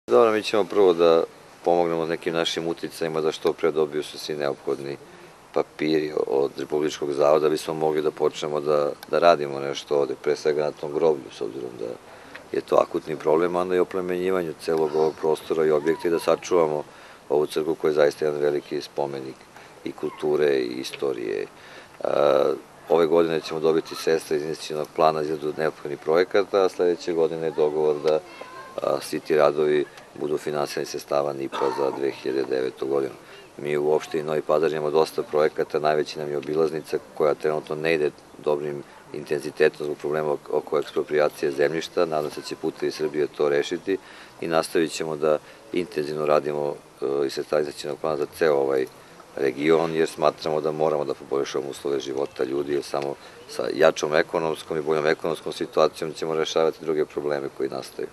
Dobro, mi ćemo prvo da pomognemo nekim našim uticajima da što pre dobiju se svi neophodni papiri od Republičkog zavoda, da bismo mogli da počnemo da radimo nešto ovde, pre svega na tom groblju, s obzirom da je to akutni problem, onda i oplemenjivanju celog ovog prostora i objekta i da sačuvamo ovu crkvu koja je zaista jedan veliki spomenik i kulture i istorije. Ove godine ćemo dobiti sredstva iz investicionog plana za neophodnih projekata, a sledeće godine je dogovor da svi ti radovi budu finansirani sredstava NIP-a za 2009. godinu. Mi u opštini Novi Pazar imamo dosta projekata, najveći nam je obilaznica koja trenutno ne ide dobrim intenzitetom zbog problema oko ekspropriacije zemljišta. Nadam se da će Putevi Srbije to rešiti i nastavit ćemo da intenzivno radimo iz sredstava investicionog plana za ceo ovaj region, jer smatramo da moramo da poboljšamo uslove života ljudi, jer samo sa jačom ekonomskom i boljom ekonomskom situacijom ćemo rešavati druge probleme koji nastaju.